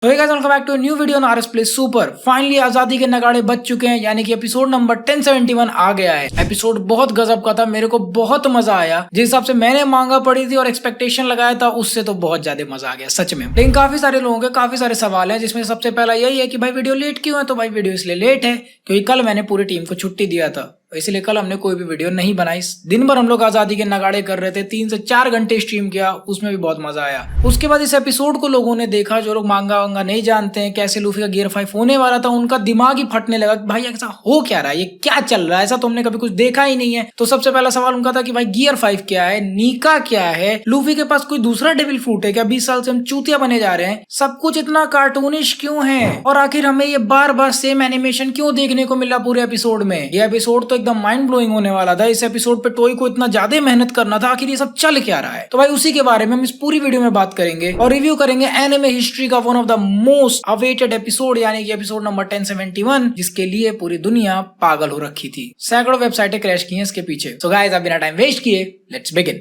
तो welcome back to new video on RS play super. Finally आजादी के नगाड़े बज चुके हैं, यानी कि एपिसोड नंबर 1071 आ गया है। एपिसोड बहुत गजब का था, मेरे को बहुत मजा आया। जिस हिसाब से मैंने मांगा पड़ी थी और एक्सपेक्टेशन लगाया था उससे तो बहुत ज्यादा मजा आ गया सच में। लेकिन काफी सारे लोगों के काफी सारे सवाल हैं, जिसमें सबसे पहला यही है कि भाई वीडियो लेट क्यों है। तो भाई वीडियो इसलिए लेट है क्योंकि कल मैंने पूरी टीम को छुट्टी दिया था, इसलिए कल हमने कोई भी वीडियो नहीं बनाई। दिन भर हम लोग आजादी के नगाड़े कर रहे थे, 3 से 4 घंटे स्ट्रीम किया, उसमें भी बहुत मजा आया। उसके बाद इस एपिसोड को लोगों ने देखा, जो लोग मांगा वांगा नहीं जानते हैं कैसे लूफी का गियर 5 होने वाला था, उनका दिमाग ही फटने लगा। भाई ऐसा हो क्या रहा है, ये क्या चल रहा है, ऐसा तुमने कभी कुछ देखा ही नहीं है। तो सबसे पहला सवाल उनका था कि भाई गियर 5 क्या है, नीका क्या है, लूफी के पास कोई दूसरा डेविल फ्रूट है क्या, 20 साल से हम चूतिया बने जा रहे हैं, सब कुछ इतना कार्टूनिश क्यों है, और आखिर हमें ये बार बार सेम एनिमेशन क्यों देखने को मिला पूरे एपिसोड में। ये एपिसोड तो एकदम माइंड ब्लोइंग होने वाला था। इस एपिसोड पे टोई को इतना ज्यादा मेहनत करना था, आखिर ये सब चल क्या रहा है। तो भाई उसी के बारे में हम इस पूरी वीडियो में बात करेंगे और रिव्यू करेंगे एनिमे हिस्ट्री का one of the most awaited episode, यानी कि एपिसोड नंबर 1071, जिसके लिए पूरी दुनिया पागल हो रखी थी। सैकड़ों वेबसाइटें क्रैश की हैं इसके पीछे। सो गाइस, अब बिना टाइम वेस्ट किए लेट्स बिगिन।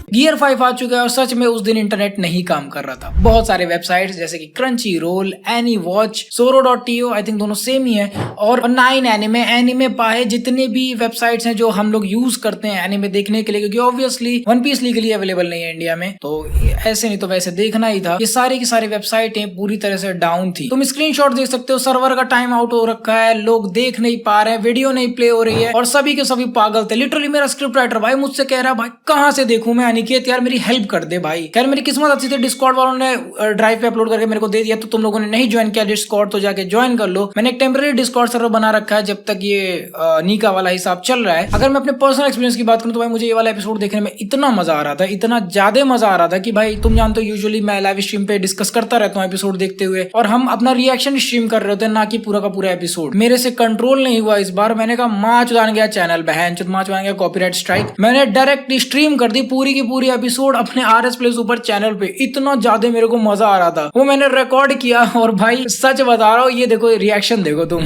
गियर 5 आ चुका है और सच में उस दिन इंटरनेट नहीं काम कर रहा था। बहुत सारे वेबसाइट्स जैसे कि क्रंची रोल, एनी वॉच, सोरो.to, आई थिंक दोनों सेम ही है, और 9 एनिमे पाए, जितने भी वेबसाइट्स हैं जो हम लोग यूज करते हैं एनिमे देखने के लिए, क्योंकि obviously one piece legally available नहीं है इंडिया में, तो ऐसे नहीं तो वैसे देखना ही था। ये सारी की सारी वेबसाइटें पूरी तरह से डाउन थी। तुम स्क्रीनशॉट देख सकते हो, सर्वर का टाइम आउट हो रखा है, लोग देख नहीं पा रहे हैं, वीडियो नहीं प्ले हो रही है, और सभी के सभी पागल थे। लिटरली मेरा स्क्रिप्ट राइटर भाई मुझसे कह रहा है भाई कहां से देखूं मैं अनिकेत, यार मेरी हेल्प कर दे भाई। यार मेरी किस्मत अच्छी थी, डिस्कॉर्ड वालों ने ड्राइव पे अपलोड करके मेरे को दे दिया, तो तुम लोगों ने नहीं ज्वाइन किया डिस्कॉर्ड तो जाके ज्वाइन कर लो। मैंने एक टेम्परेरी डिस्कॉर्ड सर्वर बना रखा है जब तक ये नीका वाला हिसाब चल रहा है। अगर मैं अपने पर्सनल एक्सपीरियंस की बात करूं तो भाई मुझे ये वाला एपिसोड देखने में इतना मजा आ रहा था, इतना ज्यादा मजा आ रहा था कि भाई तुम जानते हो यूजुअली मैं लाइव स्ट्रीम पे डिस्कस करता रहता हूँ एपिसोड देखते हुए, और हम अपना रिएक्शन स्ट्रीम कर रहे होते हैं, ना कि पूरा का पूरा एपिसोड। मेरे से कंट्रोल नहीं हुआ इस बार, मैंने कहा माँ चुदान गया चैनल, बहन चुद माँ चुदान गया कॉपीराइट स्ट्राइक। मैंने डायरेक्ट स्ट्रीम कर दी पूरी की पूरी एपिसोड अपने आरएस प्ले सुपर चैनल पे। इतना ज्यादा मेरे को मजा आ रहा था, वो मैंने रिकॉर्ड किया, और भाई सच बता रहा हूँ, ये देखो रिएक्शन देखो तुम।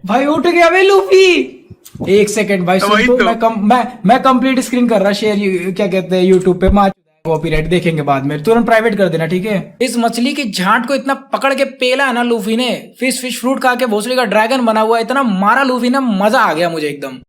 भाई उठ गया वे लूफी। एक सेकंड भाई सुन, तो मैं कंप्लीट स्क्रीन कर रहा शेयर, क्या कहते हैं यूट्यूब पे, कॉपीराइट देखेंगे बाद में, तुरंत प्राइवेट कर देना ठीक है। इस मछली की झांट को इतना पकड़ के पेला है ना लूफी ने, फिश फ्रूट खा के भोसड़ी का ड्रैगन बना हुआ, इतना मारा लूफी ने, मजा आ गया मुझे एकदम।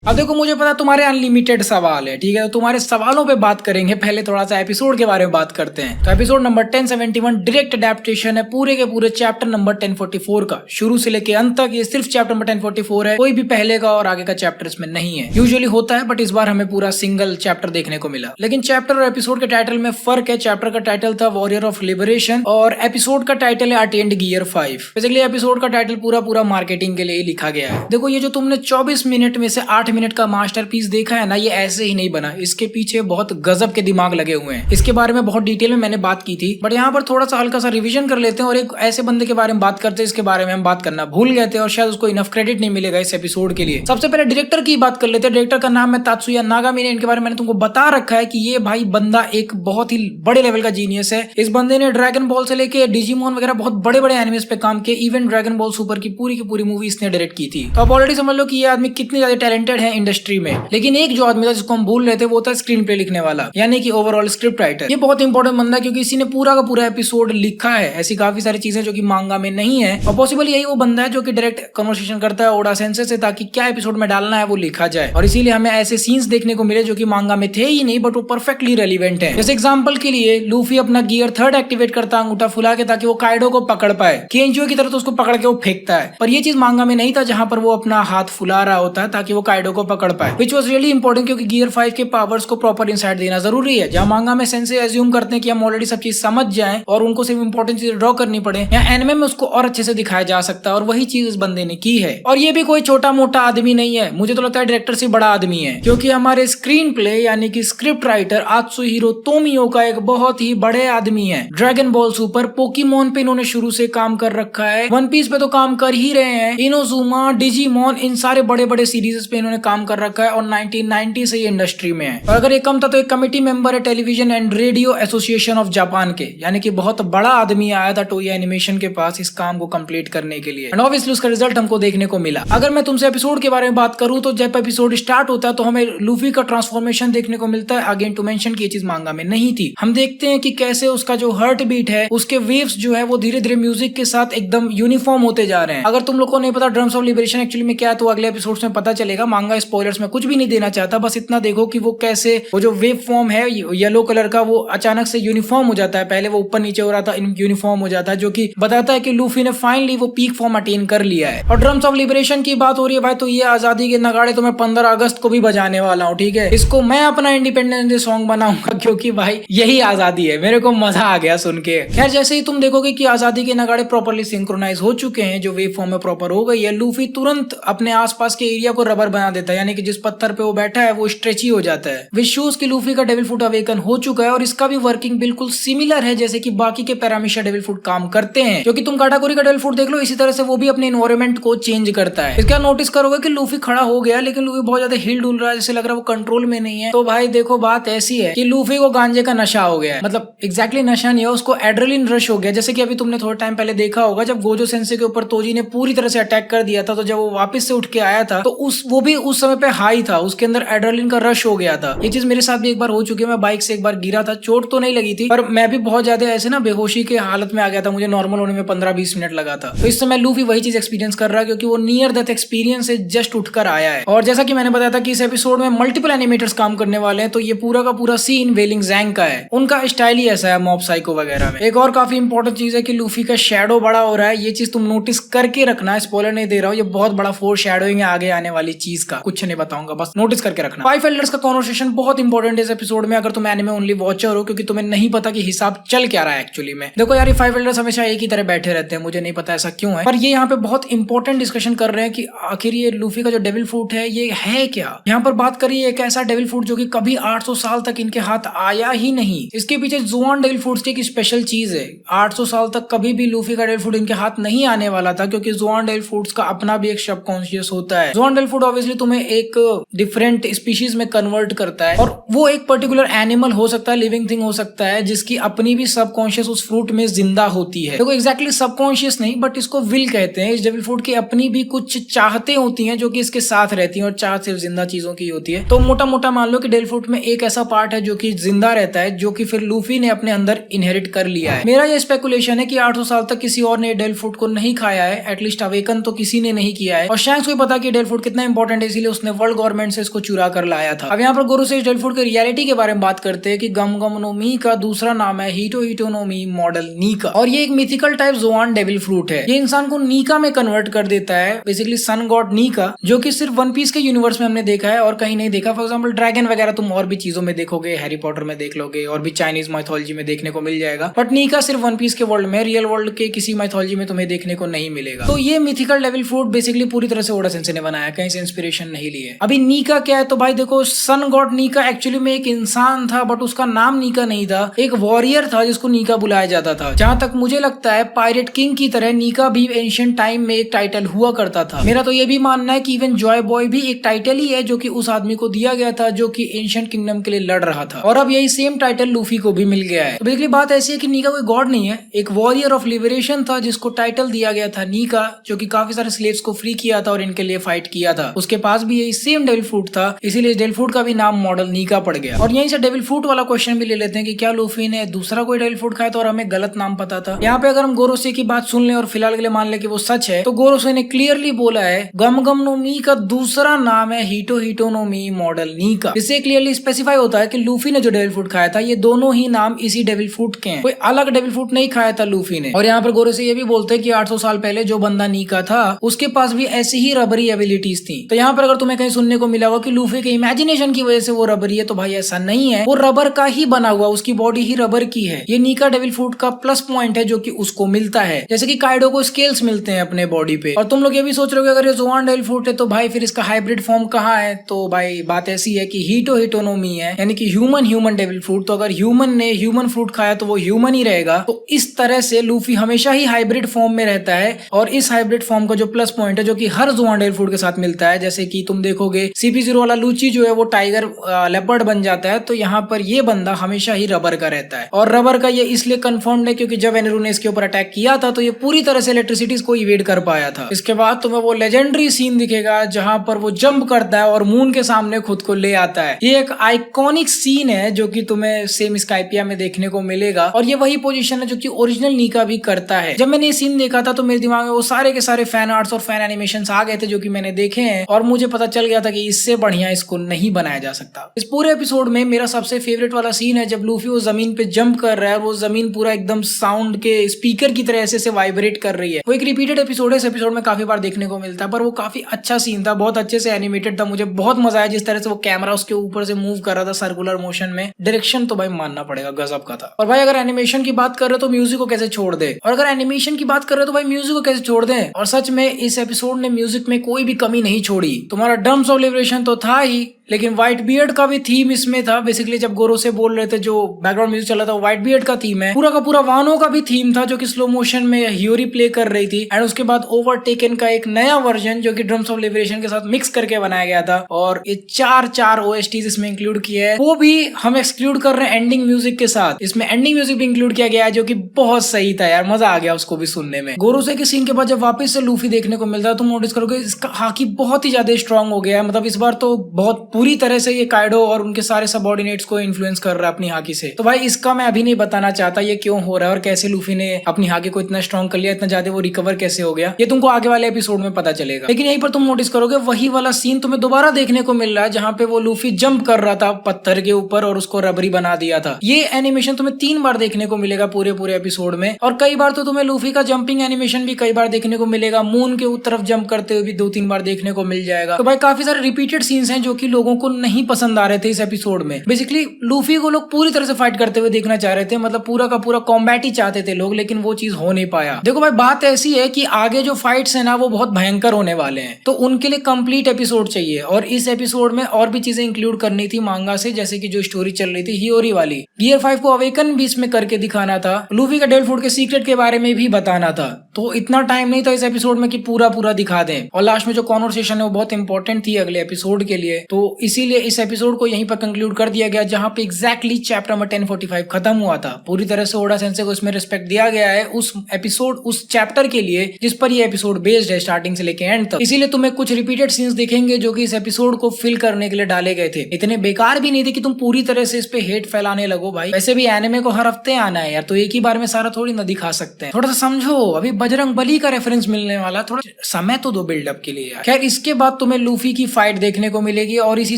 अब देखो मुझे पता तुम्हारे अनलिमिटेड सवाल है, ठीक है, तो तुम्हारे सवालों पे बात करेंगे। पहले थोड़ा सा एपिसोड के बारे में बात करते हैं। तो एपिसोड नंबर 1071 डायरेक्ट अडेप्टेशन है पूरे के पूरे चैप्टर नंबर 1044 का, शुरू से लेके अंत तक। ये सिर्फ चैप्टर नंबर 1044 है, कोई भी पहले का और आगे का चैप्टर इसमें नहीं है। यूजुअली होता है बट इस बार हमें पूरा सिंगल चैप्टर देखने को मिला। लेकिन चैप्टर और एपिसोड के टाइटल में फर्क है। चैप्टर का टाइटल था वॉरियर ऑफ लिबरेशन और एपिसोड का टाइटल है अटेंड गियर 5। बेसिकली एपिसोड का टाइटल पूरा मार्केटिंग के लिए लिखा गया है। देखो ये जो तुमने 24 मिनट में से 8 मिनट का मास्टरपीस देखा है ना, ये ऐसे ही नहीं बना, इसके पीछे बहुत गजब के दिमाग लगे हुए हैं। इसके बारे में बहुत डिटेल में मैंने बात की थी, बट यहाँ पर थोड़ा सा हल्का सा रिवीजन कर लेते हैं और एक ऐसे बंदे के बारे में बात करते हैं इसके बारे में हम बात करना भूल गए थे और शायद उसको इनफ क्रेडिट नहीं मिलेगा इस एपिसोड के लिए। सबसे पहले डायरेक्टर की बात कर लेते हैं। डायरेक्टर का नाम है तात्सुया नागामिने। इनके बारे में मैंने तुमको बता रखा है कि ये भाई बंदा एक बहुत ही बड़े लेवल का जीनियस है। इस बंदे ने ड्रैगन बॉल से लेके डिजिमोन वगैरह बहुत बड़े बड़े एनिमेस पे काम किया। इवन ड्रैगन बॉल सुपर की पूरी मूवी इसने डायरेक्ट की थी। तो आप ऑलरेडी समझ लो कि ये आदमी कितने ज्यादा टैलेंटेड है इंडस्ट्री में। लेकिन एक जो आदमी था जिसको हम भूल रहे थे वो था स्क्रीन प्ले लिखने वाला, यानी कि ओवरऑल स्क्रिप्ट राइटर। ये बहुत इंपॉर्टेंट बंदा है क्योंकि इसी ने पूरा का पूरा एपिसोड लिखा है। ऐसी काफी सारी चीजें जो कि मांगा में नहीं है, और पॉसिबल यही वो बंदा है जो कि डायरेक्ट कन्वर्सेशन करता है ओडा सेंसे से, ताकि क्या एपिसोड में डालना है वो लिखा जाए, और इसीलिए हमें ऐसे सीन्स देखने को मिले जो कि मांगा में थे ही नहीं बट वो परफेक्टली रेलिवेंट है। जैसे एग्जांपल के लिए लूफी अपना गियर 3 एक्टिवेट करता है अंगूठा फुला के, ताकि वो काइडो को पकड़ पाए। केंजियो की तरह तो उसको पकड़ के वो फेंकता है, पर ये चीज मांगा में नहीं था जहां पर वो अपना हाथ फुला रहा होता है ताकि वो काइडो को पकड़ पाए, विच वाज रियली इंपॉर्टेंट क्योंकि गियर 5 के पावर्स को प्रॉपर इंसाइट देना जरूरी है। जहां मांगा में सेंसे एज्यूम करते हैं कि हम ऑलरेडी सब चीज समझ जाएं और उनको सिर्फ इंपॉर्टेंट चीज ड्रॉ करनी पड़े, यहाँ एनिमे में उसको और अच्छे से दिखाया जा सकता है, और वही चीज इस बंदे ने की है। और ये भी कोई छोटा मोटा आदमी नहीं है, मुझे तो लगता है डायरेक्टर से बड़ा आदमी है, क्योंकि हमारे स्क्रीन प्ले यानी कि स्क्रिप्ट राइटर आत्सुहिरो तोमियो का एक बहुत ही बड़े आदमी है। ड्रैगन बॉल सुपर, पोकेमोन पे इन्होंने शुरू से काम कर रखा है, वन पीस पे तो काम कर ही रहे हैं, इनोजुमा, डिजिमोन, इन सारे बड़े बड़े सीरीज पे इन्होंने काम कर रखा है और 1990 से ये इंडस्ट्री में है। और अगर ये कम था तो एक कमेटी मेंबर है television and radio association of Japan के, यानी कि बहुत बड़ा आदमी आया था टोई एनिमेशन के पास इस काम को कंप्लीट करने के लिए। एंड ऑब्वियसली उसका रिजल्ट हमको देखने को मिला। अगर मैं तुमसे एपिसोड के बारे में बात करूं तो जब एपिसोड स्टार्ट होता है तो हमें लूफी का ट्रांसफॉर्मेशन देखने को मिलता है। अगेन टू मेंशन की ये चीज मांगा में नहीं थी। हम देखते हैं कि कैसे उसका जो हार्ट बीट है, उसके वेव्स जो है वो धीरे धीरे म्यूजिक के साथ एकदम यूनिफॉर्म होते जा रहे हैं। अगर तुम लोग को नहीं पता ड्रम्स ऑफ लिबरेशन एक्चुअली में क्या है तो अगले एपिसोड्स में पता चलेगा। मांगा स्पॉयलर्स में कुछ भी नहीं देना चाहता, बस इतना देखो कि वो कैसे वो जो वेव फॉर्म है येलो कलर का वो अचानक से यूनिफॉर्म हो जाता है। पहले वो ऊपर नीचे हो रहा था, यूनिफॉर्म हो जाता है, जो कि बताता है कि लूफी ने फाइनली वो पीक फॉर्म अटेन कर लिया है। और ड्रम्स ऑफ लिबरेशन की बात हो रही है भाई, तो ये आजादी के नगाड़े तो मैं 15 अगस्त को भी बजाने वाला हूँ, ठीक है। इसको मैं अपना इंडिपेंडेंस डे सॉन्ग बनाऊंगा क्योंकि भाई यही आजादी है। मेरे को मजा आ गया सुन के। खैर जैसे ही तुम देखोगे कि आजादी के नगाड़े प्रॉपरली सिंक्रोनाइज हो चुके हैं, जो वेव फॉर्म में प्रॉपर हो गई है, लूफी तुरंत अपने आसपास के एरिया को रबर बना देता है, यानी कि जिस पत्थर पे वो बैठा है वो स्ट्रेची हो जाता है। विच शोज की लूफी का डेविल फुट अवेकन हो चुका है और इसका भी वर्किंग बिल्कुल सिमिलर है जैसे कि बाकी के पैरामीशिया डेविल फुट काम करते हैं। क्योंकि तुम काटागोरी का डेविल फुट देख लो, इसी तरह से वो भी अपने एनवायरनमेंट को चेंज करता है। इसका नोटिस करोगे कि लूफी खड़ा हो गया लेकिन लूफी बहुत ज्यादा हिल डुल रहा है, जैसे लग रहा है वो कंट्रोल में नहीं है। तो भाई देखो बात ऐसी है कि लूफी को गांजे का नशा हो गया है। मतलब एग्जैक्टली नशा नहीं है, उसको एड्रेलिन रश हो गया। जैसे कि अभी तुमने थोड़ा टाइम पहले देखा होगा जब गोजो सेंसे के ऊपर तोजी ने पूरी तरह से अटैक कर दिया था, तो जब वो वापस से उठ के आया था तो वो भी उस समय पे हाई था, उसके अंदर एड्रेलिन का रश हो गया था। ये चीज मेरे साथ भी एक बार हो चुकी है। मैं बाइक से एक बार गिरा था, चोट तो नहीं लगी थी पर मैं भी बहुत ज्यादा ऐसे ना बेहोशी के हालत में आ गया था। मुझे नॉर्मल होने में 15-20 मिनट लगा था। तो इस समय लूफी वही चीज एक्सपीरियंस कर रहा है क्योंकि वो नियर डेथ एक्सपीरियंस से जस्ट उठकर आया है। और जैसा कि मैंने बताया था कि इस एपिसोड में मल्टीपल एनिमेटर्स काम करने वाले हैं, तो ये पूरा का पूरा सीन वेलिंग जैंग का है। उनका स्टाइल ही ऐसा है मॉब साइको वगैरह में। एक और काफी इंपॉर्टेंट चीज है कि लूफी का शैडो बड़ा हो रहा है। ये चीज तुम नोटिस करके रखना, स्पॉइलर नहीं दे रहा हूँ। ये बहुत बड़ा फोर शैडोइंग है आगे आने वाली चीज का, कुछ नहीं बताऊंगा, बस नोटिस करके रखना। फाइव एल्डर्स का कॉन्वर्सेशन बहुत इंपॉर्टेंट है इस एपिसोड में, अगर तुम एनिमे ओनली वॉचर हो, क्योंकि तुम्हें नहीं पता कि हिसाब चल क्या रहा है एक्चुअली में। देखो यार, ये फाइव एल्डर्स हमेशा एक ही तरह बैठे रहते हैं, मुझे नहीं पता ऐसा क्यों है, पर ये यहाँ पे बहुत इंपॉर्टेंट डिस्कशन कर रहे हैं कि आखिर ये लूफी का जो डेविल फ्रूट है ये है क्या। यहाँ पर बात करिए एक ऐसा डेविल फ्रूट जो कि कभी 800 साल तक इनके हाथ आया ही नहीं। इसके पीछे ज़ुआन डेविल फ्रूट्स की एक स्पेशल चीज है। 800 साल तक कभी भी लूफी का डेविल फ्रूट इनके हाथ नहीं आने वाला था, क्योंकि ज़ुआन डेविल फ्रूट्स का अपना भी एक सबकॉन्शियस होता है। ज़ुआन डेविल फ्रूट ऑब्वियसली तुम्हें एक डिफरेंट स्पीशीज में कन्वर्ट करता है, और वो एक पर्टिकुलर एनिमल हो सकता है, लिविंग थिंग हो सकता है, जिसकी अपनी भी सबकॉन्शियस उस फ्रूट में जिंदा होती है। देखो एग्जैक्टली सबकॉन्शियस नहीं, बट इसको विल कहते हैं। इस डेविल फ्रूट की अपनी भी कुछ चाहते होती हैं जो कि इसके साथ रहती हैं, और चाह सिर्फ जिंदा चीजों की होती है। तो मोटा मोटा मान लो कि डेविल फ्रूट में एक ऐसा पार्ट है जो कि जिंदा रहता है, जो कि फिर लूफी ने अपने अंदर इनहेरिट कर लिया है। मेरा ये स्पेकुलेशन है कि 800 साल तक किसी और ने डेविल फ्रूट को नहीं खाया है, एटलीस्ट अवेकन तो किसी ने नहीं किया है। और शैंक्स को पता कि डेविल फ्रूट कितना इंपॉर्टेंट है, इसीलिए उसने वर्ल्ड गवर्नमेंट से इसको चुरा कर लाया था। अब यहाँ पर गोरू से इस डेविल फ्रूट की रियलिटी के बारे में बात करते हैं कि गम गम नो मी का दूसरा नाम है हीटो हीटो नो मी मॉडल नीका, और ये एक मिथिकल टाइप ज़ुआन डेविल फ्रूट है। ये इंसान को नीका में कन्वर्ट कर देता है, बेसिकली सन गॉड नीका, जो कि सिर्फ वन पीस के यूनिवर्स में हमने देखा है और कहीं नहीं देखा। फॉर एग्जांपल ड्रैगन वगैरह तुम और भी चीजों में देखोगे, हैरी पॉटर में देख लोगे, और भी चाइनीज माइथोलॉजी में देखने को मिल जाएगा, बट नीका सिर्फ वन पीस के वर्ल्ड में, रियल वर्ल्ड के किसी माइथोलॉजी में तुम्हें देखने को नहीं मिलेगा। तो ये मिथिकल डेविल फ्रूट बेसिकली पूरी तरह से ओडा सेंसे ने बनाया, कहीं से इंस्पिरेशन नहीं ली है। अभी नीका क्या है, तो भाई देखो सन गॉड नीका एक्चुअली में एक इंसान था, बट उसका नाम नीका नहीं था, एक वॉरियर था जिसको नीका बुलाया जाता था। जहां तक मुझे लगता है पायरेट किंग की तरह नीका भी एंशिएंट टाइम में एक टाइटल हुआ करता था। मेरा तो ये भी मानना है कि इवन जॉय बॉय भी एक टाइटल ही है जो कि उस आदमी को दिया गया था जो कि एंशिएंट किंगडम के लिए लड़ रहा था, और अब यही सेम टाइटल लूफी को भी मिल गया है। तो बेसिकली बात ऐसी है कि नीका कोई गॉड नहीं है, एक वॉरियर ऑफ लिबरेशन था जिसको टाइटल दिया गया था नीका, जो कि काफी सारे स्लेव्स को फ्री किया था और इनके लिए फाइट किया था। उसके पास भी यही सेम डेविल फ्रूट था, इसीलिए डेविल फ्रूट का भी नाम मॉडल नीका पड़ गया। और यहीं से डेविल फ्रूट वाला क्वेश्चन भी ले लेते हैं कि क्या लूफी ने दूसरा कोई डेविल फ्रूट खाया था और हमें गलत नाम पता था। यहाँ पे अगर हम गोरोसे की बात सुन लें और फिलहाल के लिए मान लें कि वो सच है, तो गोरोसे ने क्लियरली बोला है गम गम नो मी का दूसरा नाम है हीटो हीटो नो मी मॉडल नीका। इससे क्लियरली स्पेसिफाई होता है कि लूफी ने जो डेविल फ्रूट खाया था ये दोनों ही नाम इसी डेविल फ्रूट के हैं, कोई अलग डेविल फ्रूट नहीं खाया था लूफी ने। और यहाँ पर गोरोसे ये भी बोलते हैं कि 800 साल पहले जो बंदा नीका था उसके पास भी ऐसी ही रबरी एबिलिटीज थी। तो यहाँ पर अगर तुम्हें कहीं सुनने को मिला होगा कि लूफी के इमेजिनेशन की वजह से वो रबरी है, तो भाई ऐसा नहीं है, वो रबर का ही बना हुआ, उसकी बॉडी ही रबर की है। ये नीका डेविल फ्रूट का प्लस पॉइंट है जो कि उसको मिलता है, जैसे कि काइडो को स्केल्स मिलते हैं अपने बॉडी पे। और तुम लोग ये भी सोच रहे हो अगर ये ज़ुआन डेविल फ्रूट है तो भाई फिर इसका हाइब्रिड फॉर्म कहाँ है, तो भाई बात ऐसी है कि हीटो हीटो नो मी है, यानी कि ह्यूमन डेविल फ्रूट। तो अगर ह्यूमन ने ह्यूमन फ्रूट खाया तो वो ह्यूमन ही रहेगा। तो इस तरह से लूफी हमेशा ही हाइब्रिड फॉर्म में रहता है, और इस हाइब्रिड फॉर्म का जो प्लस पॉइंट है जो कि हर ज़ुआन डेविल फ्रूट के साथ मिलता है, जैसे जैसे कि तुम देखोगे CP0 वाला लूची जो है वो टाइगर लेपर्ड बन जाता है, तो यहाँ पर ये बंदा हमेशा ही रबर का रहता है। और रबर का ये इसलिए कंफर्म्ड है क्योंकि जब एनेरू ने इसके ऊपर अटैक किया था तो ये पूरी तरह से इलेक्ट्रिसिटी को इवेड कर पाया था। इसके बाद तुम्हें वो लेजेंडरी सीन दिखेगा जहां पर वो जंप करता है और मून के सामने खुद को ले आता है। ये एक आइकॉनिक सीन है जो कि तुम्हें सेम स्काइपिया में देखने को मिलेगा, और ये वही पोजीशन है जो कि ओरिजिनल नीका भी करता है। जब मैंने ये सीन देखा था तो मेरे दिमाग में वो सारे के सारे फैन आर्ट्स और फैन एनिमेशन आ गए थे जो कि मैंने देखे हैं, और मुझे पता चल गया था कि इससे बढ़िया इसको नहीं बनाया जा सकता। इस पूरे एपिसोड में मेरा सबसे फेवरेट वाला सीन है जब लूफी वो जमीन पे जंप कर रहा है, वो जमीन पूरा एकदम साउंड के स्पीकर की तरह ऐसे वाइब्रेट कर रही है। वो एक रिपीटेड एपिसोड है, इस एपिसोड में काफी बार देखने को मिलता है, पर वो काफी अच्छा सीन था, बहुत अच्छे से एनिमेटेड था। मुझे बहुत मजा आया जिस तरह से वो कैमरा उसके ऊपर से मूव कर रहा था सर्कुलर मोशन में। डायरेक्शन तो भाई मानना पड़ेगा, गजब का था। और भाई अगर एनिमेशन की बात कर रहे हो तो म्यूजिक को कैसे छोड़ दे, और अगर एनिमेशन की बात कर रहे हो तो भाई म्यूजिक को कैसे छोड़ दे। और सच में इस एपिसोड ने म्यूजिक में कोई भी कमी नहीं छोड़ी। तुम्हारा ड्रम्स ऑफ लिबरेशन तो था ही, लेकिन व्हाइट बियर्ड का भी थीम इसमें था। बेसिकली जब गोरो से बोल रहे थे जो बैकग्राउंड म्यूजिक चला था वो व्हाइट बियर्ड का थीम है। पूरा का पूरा वानो का भी थीम था जो कि स्लो मोशन में हियोरी प्ले कर रही थी। एंड उसके बाद ओवरटेकन का एक नया वर्जन जो कि ड्रम्स ऑफ लिबरेशन के साथ मिक्स करके बनाया गया था, और ये चार OSTs इसमें इंक्लूड किए हैं। वो भी हम एक्सक्लूड कर रहे हैं एंडिंग म्यूजिक के साथ। इसमें एंडिंग म्यूजिक भी इंक्लूड किया गया है जो कि बहुत सही था यार, मजा आ गया उसको भी सुनने में। गोरोसे के सीन के बाद जब वापस से लूफी देखने को मिलता है तो नोटिस करोगे इसका हाकी बहुत ही ज्यादा स्ट्रांग हो गया है। मतलब इस बार तो बहुत पूरी तरह से ये काइडो और उनके सारे सबऑर्डिनेट्स को इन्फ्लुएंस कर रहा है अपनी हाकी से। तो भाई इसका मैं अभी नहीं बताना चाहता ये क्यों हो रहा है और कैसे लूफी ने अपनी हाकी को इतना स्ट्रांग कर लिया, इतना ज्यादा वो रिकवर कैसे हो गया, ये तुमको आगे वाले एपिसोड में पता चलेगा। लेकिन यहीं पर तुम नोटिस करोगे वही वाला सीन तुम्हें दोबारा देखने को मिल रहा है जहां पे वो लूफी जंप कर रहा था पत्थर के ऊपर और उसको रबरी बना दिया था। ये एनिमेशन तुम्हें 3 बार देखने को मिलेगा पूरे एपिसोड में, और कई बार तो तुम्हें लूफी का जंपिंग एनिमेशन भी कई बार देखने को मिलेगा। मून के तरफ जंप करते हुए भी 2-3 बार देखने को मिल जाएगा। तो भाई काफी सारे रिपीटेड सीन्स हैं जो कि लोगों को नहीं पसंद आ रहे थे इस एपिसोड में। बेसिकली लूफी को लोग पूरी तरह से फाइट करते हुए देखना चाह रहे थे, मतलब पूरा का पूरा कॉम्बैट ही चाहते थे लोग, लेकिन वो चीज हो नहीं पाया। देखो भाई बात ऐसी है कि आगे जो फाइट्स है ना वो बहुत भयंकर होने वाले हैं, तो उनके लिए कंप्लीट एपिसोड चाहिए, और इस एपिसोड में और भी चीजें इंक्लूड करनी थी मांगा से, जैसे कि जो स्टोरी चल रही थी हियोरी वाली। गियर 5 को अवेकन भी इसमें करके दिखाना था, लूफी का डेल फूड के सीक्रेट के बारे में भी बताना था। तो इतना टाइम नहीं था इस एपिसोड में कि पूरा दिखा दें, और लास्ट में जो कॉन्वर्सेशन है वो बहुत इंपॉर्टेंट थी अगले एपिसोड के लिए। तो इसीलिए इस एपिसोड को यहीं पर कंक्लूड कर दिया गया जहां पे एग्जैक्टली चैप्टर नंबर 1045 खत्म हुआ था। पूरी तरह से ओडा सेंसे को इसमें रिस्पेक्ट दिया गया है उस एपिसोड उस चैप्टर के लिए जिस पर ये एपिसोड बेस्ड है स्टार्टिंग से लेके एंड तक। इसीलिए तुम्हें कुछ रिपीटेड सीन्स दिखेंगे जो कि इस एपिसोड को फिल करने के लिए डाले गए थे। इतने बेकार भी नहीं थे कि तुम पूरी तरह से इस पे हेट फैलाने लगो भाई। वैसे भी एनिमे को हर हफ्ते आना है यार, तो एक ही बार में सारा थोड़ी ना दिखा सकते हैं। थोड़ा सा समझो, अभी बजरंग बली का रेफरेंस मिलने वाला, थोड़ा समय तो दो बिल्डअप के लिए यार। खैर इसके बाद तुम्हें लूफी की फाइट देखने को मिलेगी, और इसी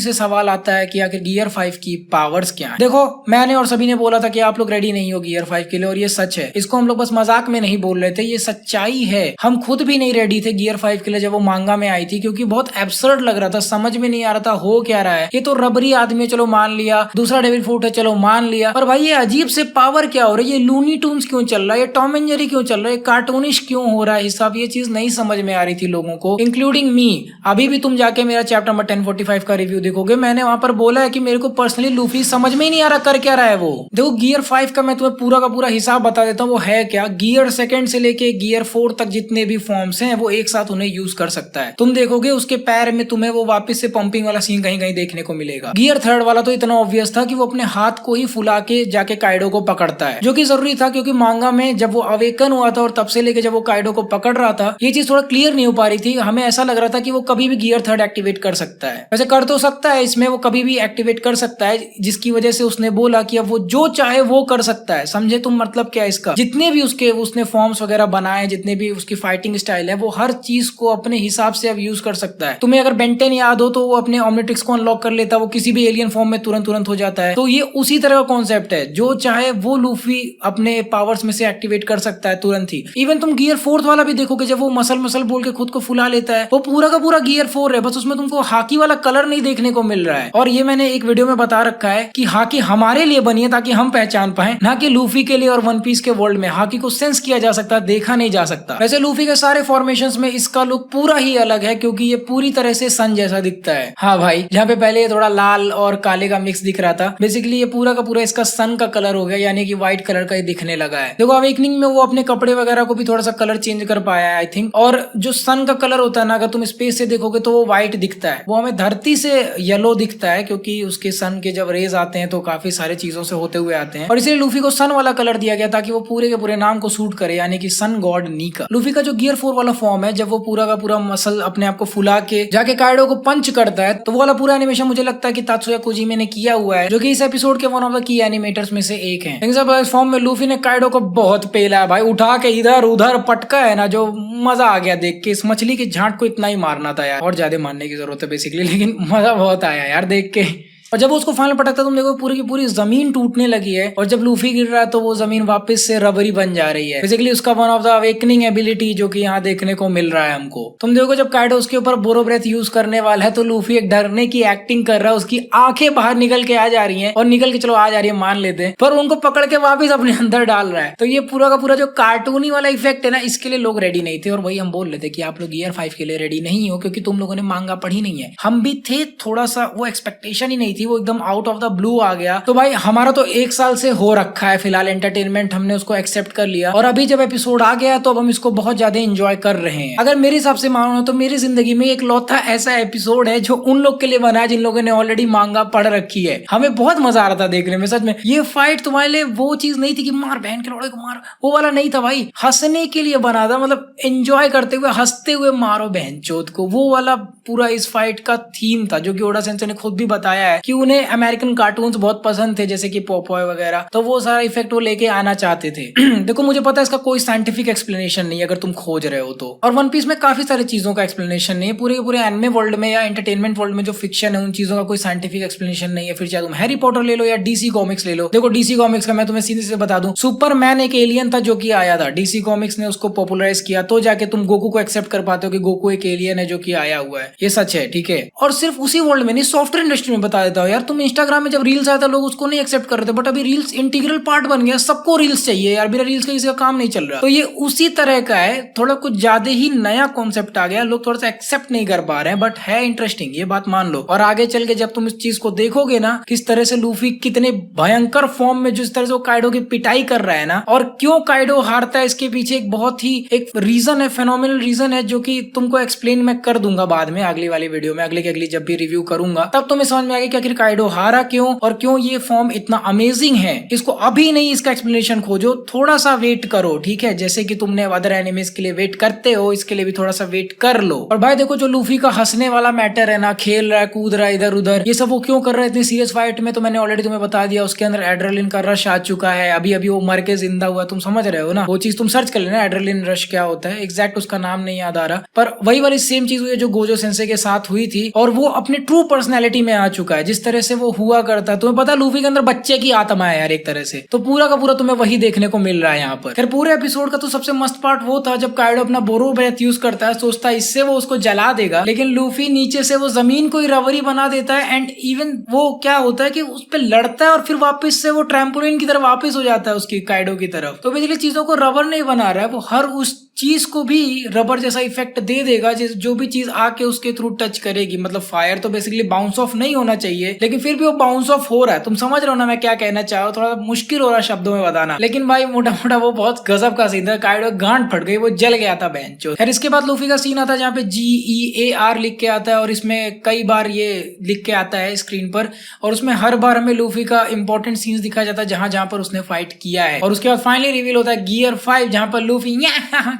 से सवाल आता है कि आखिर गियर 5 की पावर्स क्या है। देखो मैंने और सभी ने बोला था कि आप लोग रेडी नहीं हो गियर 5 के लिए, और ये सच है। इसको हम लोग बस मजाक में नहीं बोल रहे थे, ये सच्चाई है। हम खुद भी नहीं रेडी थे गियर 5 के लिए जब वो मांगा में आई थी, क्योंकि बहुत एब्सर्ड लग रहा था, समझ में नहीं आ रहा था हो क्या रहा है। ये तो रबरी आदमी है चलो मान लिया, दूसरा डेविल फूट है चलो मान लिया, पर भाई ये अजीब से पावर क्या हो रहा है, ये लूनी टून्स क्यों चल रहा है, ये टॉम एंड जेरी क्यों चल रहा है, कार्टूनिश क्यों हो रहा है हिसाब, ये चीज नहीं समझ में आ रही थी लोगों को, इंक्लूडिंग मी। अभी भी तुम जाके मेरा चैप्टर नंबर 1045 का रिव्यू देखोगे, मैंने वहां पर बोला है कि मेरे को पर्सनली लूफी समझ में ही नहीं आ रहा कर क्या रहा है वो। देखो गियर 5 का मैं तुम्हें पूरा का पूरा हिसाब बता देता हूँ वो है क्या। गियर 2 से लेके गियर 4 तक जितने भी फॉर्म्स हैं वो एक साथ उन्हें यूज कर सकता है। तुम देखोगे उसके पैर में तुम्हें वो वापस से पंपिंग वाला सीन कहीं कहीं देखने को मिलेगा। गियर 3 वाला तो इतना ऑब्वियस था कि वो अपने हाथ को ही फुला के जाके काइडो को पकड़ता है, जो कि जरूरी था क्योंकि मांगा में जब वो अवेकन हुआ था और तब से लेके जब वो काइडो को पकड़ रहा था ये चीज थोड़ा क्लियर नहीं हो पा रही थी। हमें ऐसा लग रहा था कि वो कभी भी गियर 3 एक्टिवेट कर सकता है, वैसे कर तो सकता है, इसमें वो कभी भी एक्टिवेट कर सकता है, जिसकी वजह से उसने बोला कि अब वो जो चाहे वो कर सकता है। समझे तुम मतलब क्या इसका। जितने भी उसने फॉर्म्स वगैरह बनाए, जितने भी उसकी फाइटिंग स्टाइल है, वो हर चीज को अपने हिसाब से अब यूज कर सकता है। तुम्हें अगर बेंटेन याद हो तो वो अपने ओमनिट्रिक्स को अनलॉक कर लेता, वो किसी भी एलियन फॉर्म में तुरंत हो जाता है। तो ये उसी तरह का कॉन्सेप्ट है, जो चाहे वो लूफी अपने पावर्स में से एक्टिवेट कर सकता है तुरंत ही। इवन तुम गियर 4 वाला भी देखोगे, जब वो मसल बोल के खुद को फुला लेता है, वो पूरा का पूरा गियर 4 है, बस उसमें तुमको हाकी वाला कलर नहीं देखने को मिल रहा है। और ये मैंने एक वीडियो में बता रखा है कि हाकी हमारे लिए बनी है ताकि हम पहचान पाए, ना कि लूफी के लिए। और वन पीस के वर्ल्ड में हाकी को सेंस किया जा सकता, देखा नहीं जा सकता। वैसे लूफी के सारे फॉर्मेशंस में इसका लुक पूरा ही अलग है क्योंकि ये पूरी तरह से सन जैसा दिखता है। हाँ भाई, जहाँ पे पहले ये थोड़ा लाल और काले का मिक्स दिख रहा था, बेसिकली ये पूरा का पूरा इसका सन का कलर हो गया, यानी कि व्हाइट कलर का ही दिखने लगा है। देखो अवेकनिंग में वो अपने कपड़े वगैरह को भी थोड़ा सा कलर चेंज कर पाया है आई थिंक। और जो सन का कलर होता है ना, अगर तुम स्पेस से देखोगे तो वो व्हाइट दिखता है, वो हमें धरती से येलो दिखता है क्योंकि उसके सन के जब रेज आते हैं तो काफी सारे चीजों से होते हुए आते हैं। और इसलिए लूफी को सन वाला कलर दिया गया ताकि वो पूरे के पूरे नाम को सूट करे, यानी कि सन गॉड नीका। लूफी का जो गियर 4 वाला फॉर्म है, जब वो पूरा का पूरा मसल अपने आप को फुला के जाके काइडो को पंच करता है, तो वो वाला पूरा एनिमेशन मुझे लगता है कि तात्सुया कोजीमे ने किया हुआ है, जो कि इस एपिसोड के one of the key animators में से एक है। इस फॉर्म में लूफी ने काइडो को बहुत पेला है भाई, उठा के इधर उधर पटका है ना, जो मजा आ गया देख के। इस मछली के झांट को इतना ही मारना था यार, और ज्यादा मारने की जरूरत है बेसिकली, लेकिन मजा बहुत आया यार देख के। और जब उसको फाइनल पटकता तुम देखो पूरी की पूरी जमीन टूटने लगी है, और जब लूफी गिर रहा है तो वो जमीन वापस से रबरी बन जा रही है। बेसिकली उसका one of the awakening ability जो कि यहाँ देखने को मिल रहा है हमको। तुम देखो जब काइडो उसके ऊपर बोरो ब्रेथ यूज करने वाला है तो लूफी एक डरने की एक्टिंग कर रहा है, उसकी आंखें बाहर निकल के आ जा रही है, और निकल के चलो आ जा रही है मान लेते हैं, पर उनको पकड़ के वापिस अपने अंदर डाल रहा है। तो ये पूरा का पूरा जो कार्टूनी वाला इफेक्ट है ना, इसके लिए लोग रेडी नहीं थे। और वही हम बोल लेते कि आप लोग ईयर 5 के लिए रेडी नहीं हो क्योंकि तुम लोगों ने मांगा पढ़ी नहीं है। हम भी थे, थोड़ा सा वो एक्सपेक्टेशन ही नहीं थी, वो एकदम आउट ऑफ द ब्लू आ गया। तो भाई हमारा तो 1 साल से हो रखा है फिलहाल एंटरटेनमेंट, हमने उसको एक्सेप्ट कर लिया, और अभी जब एपिसोड आ गया तो अब हम इसको बहुत ज्यादा एंजॉय कर रहे हैं। अगर मेरे हिसाब से मानो तो मेरी जिंदगी में एक लौता ऐसा एपिसोड है जो उन लोग के लिए बना है जिन लोगों ने ऑलरेडी मांगा पढ़ रखी है। हमें बहुत मजा आ रहा था देखने में, सच में। ये फाइट तुम्हारे लिए वो चीज नहीं थी कि मार बहन के लौड़े को मार, वो वाला नहीं था भाई, हंसने के लिए बना था, मतलब एंजॉय करते हुए हंसते हुए मारो बहन चोद को, वो वाला पूरा इस फाइट का थीम था। जो कि ओडा सेंसे ने खुद भी बताया है कि उन्हें अमेरिकन कार्टून्स बहुत पसंद थे, जैसे कि पॉपॉय वगैरह, तो वो सारा इफेक्ट वो लेके आना चाहते थे। देखो मुझे पता है इसका कोई साइंटिफिक एक्सप्लेनेशन नहीं है अगर तुम खोज रहे हो तो, और वन पीस में काफी सारी चीजों का एक्सप्लेनेशन नहीं है। पूरे के पूरे एनिमे वर्ल्ड में या एंटरटेनमेंट वर्ल्ड में जो फिक्शन है उन चीजों का कोई साइंटिफिक एक्सप्लेनेशन नहीं है। फिर चाहे तुम हैरी पॉटर ले लो या डीसी कॉमिक्स ले लो। देखो डीसी कॉमिक्स का मैं तुम्हें सीधे से बता दूं, सुपरमैन एक एलियन था जो कि आया था, डीसी कॉमिक्स ने उसको पॉपुलराइज किया, तो जाके तुम गोकू को एक्सेप्ट कर पाते हो कि गोकू एक एलियन है जो कि आया हुआ है। ये सच है, ठीक है। और सिर्फ उसी वर्ल्ड में नहीं, सॉफ्टवेयर इंडस्ट्री में बता देता हूँ यार, तुम इंस्टाग्राम में जब रील्स आया था लोग उसको नहीं एक्सेप्ट कर रहे थे, बट अभी रील्स इंटीग्रल पार्ट बन गया, सबको रील्स चाहिए यार, बिना रील्स के किसी का काम नहीं चल रहा। तो ये उसी तरह का है, थोड़ा कुछ ज्यादा ही नया कॉन्सेप्ट आ गया, लोग थोड़ा सा एक्सेप्ट नहीं कर पा रहे हैं, बट है इंटरेस्टिंग, ये बात मान लो। और आगे चल के जब तुम इस चीज को देखोगे ना, किस तरह से लूफी कितने भयंकर फॉर्म में जिस तरह से वो काइडो की पिटाई कर रहा है ना, और क्यों काइडो हारता है इसके पीछे एक बहुत ही एक रीजन है, फेनोमेनल रीजन है, जो कि तुमको एक्सप्लेन मैं कर दूंगा बाद में अगली वाली वीडियो में, अगली की अगली जब भी रिव्यू करूंगा तब तुम्हें समझ में आएगा कि आखिर काइडो हारा क्यों, और क्यों ये फॉर्म इतना अमेजिंग है। इसको अभी नहीं इसका एक्सप्लेनेशन खोजो, थोड़ा सा वेट करो, ठीक है। जैसे कि तुमने अदर एनिमेस के लिए वेट करते हो, इसके लिए भी थोड़ा सा वेट कर लो। और भाई देखो जो लूफी का हंसने वाला मैटर है ना, खेल रहा है, कूद रहा है इधर उधर, ये सब वो क्यों कर रहा है इतनी सीरियस फाइट में, तो मैंने ऑलरेडी तुम्हें बता दिया, उसके अंदर एड्रेनलिन का रश आ चुका है। अभी अभी वो मर के जिंदा हुआ, तुम समझ रहे हो ना, वो चीज तुम सर्च कर लेना एड्रेनलिन रश क्या होता है, एग्जैक्ट उसका नाम नहीं याद आ रहा, पर वही वाली सेम चीज हुई है जो गोजो सेंसे के साथ हुई थी, और वो अपने ट्रू पर्सनैलिटी में आ चुका है, जिस तरह से वो हुआ करता है। तुम्हें पता लूफी के अंदर बच्चे की आत्मा है यार एक तरह से, तो पूरा का पूरा तुम्हें वही देखने को मिल रहा है यहाँ पर। खैर पूरे एपिसोड का तो सबसे मस्त पार्ट वो था जब काइडो अपना बोरो ब्रेथ यूज करता है, सोचता है इससे वो उसको जला देगा, लेकिन लूफी नीचे से वो जमीन को ही रबरी बना देता है, एंड इवन वो क्या होता है कि उस पर लड़ता है और फिर वापस से वो ट्रैम्पोलिन की तरफ वापस हो जाता है उसकी काइडो की तरफ। तो बेसिकली चीजों को रबर नहीं बना रहा है, वो हर उस चीज को भी रबर जैसा इफेक्ट दे देगा, जो भी चीज आके उसके थ्रू टच करेगी। मतलब फायर तो बेसिकली बाउंस ऑफ नहीं होना चाहिए, लेकिन फिर भी वो बाउंस ऑफ हो रहा है। तुम समझ रहे हो ना मैं क्या कहना चाह रहा हूँ, थोड़ा मुश्किल हो रहा है शब्दों में बताना, लेकिन भाई मोटा मोटा वो बहुत गजब का सीन था। काइडो गांड फट गई, वो जल गया था बेंचो। फिर इसके बाद लूफी का सीन आता है जहाँ पे GEAR लिख के आता है, और इसमें कई बार ये लिख के आता है स्क्रीन पर, और उसमें हर बार हमें लूफी का इंपॉर्टेंट सीन्स दिखाया जाता है जहां जहां पर उसने फाइट किया है। और उसके बाद फाइनली रिवील होता है गियर 5 जहां पर लूफी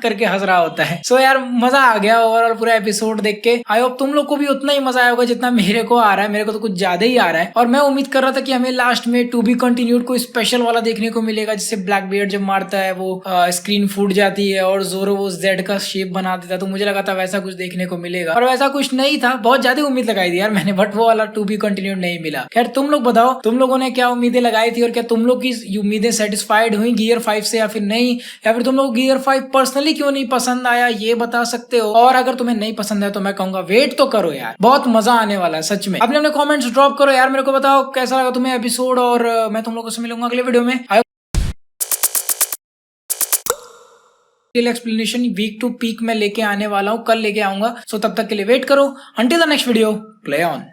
करके हंस रहा होता है। सो यार मजा आ गया ओवरऑल पूरा एपिसोड देख के। आई होप तुम लोग को भी उतना ही मजा आया होगा जितना मेरे को आ रहा है। मेरे को तो कुछ ज्यादा ही आ रहा है, और मैं उम्मीद कर रहा था कि हमें लास्ट में टू बी कंटिन्यूड कोई स्पेशल वाला देखने को मिलेगा, जिससे ब्लैक बियर्ड जब मारता है वो स्क्रीन फूट जाती है और जोरो वो जेड का शेप बना देता है, तो मुझे लगा था वैसा कुछ देखने को मिलेगा, और वैसा कुछ नहीं था। बहुत ज्यादा उम्मीद लगाई थी यार मैंने, बट वो वाला टू बी कंटिन्यूड नहीं मिला। खैर तुम लोग बताओ, तुम लोगों ने क्या उम्मीदें लगाई थी, और क्या तुम लोग की उम्मीदें सेटिस्फाइड हुई गियर 5 से या फिर नहीं, या फिर तुम लोग गियर 5 पर्सनली क्यों नहीं पसंद आया ये बता सकते हो, और अगर तुम्हें नहीं पसंद है तो मैं कहूंगा वेट तो करो यार, बहुत मजा आने वाला है सच में। अपने कमेंट्स ड्रॉप करो यार, मेरे को बताओ कैसा लगा तुम्हें एपिसोड, और मैं तुम लोगों से मिलूंगा अगले वीडियो में। एक्सप्लेनेशन वीक टू पीक में लेके आने वाला हूँ, कल लेके आऊंगा, सो तब तक के लिए वेट करो। Until the next video, play on.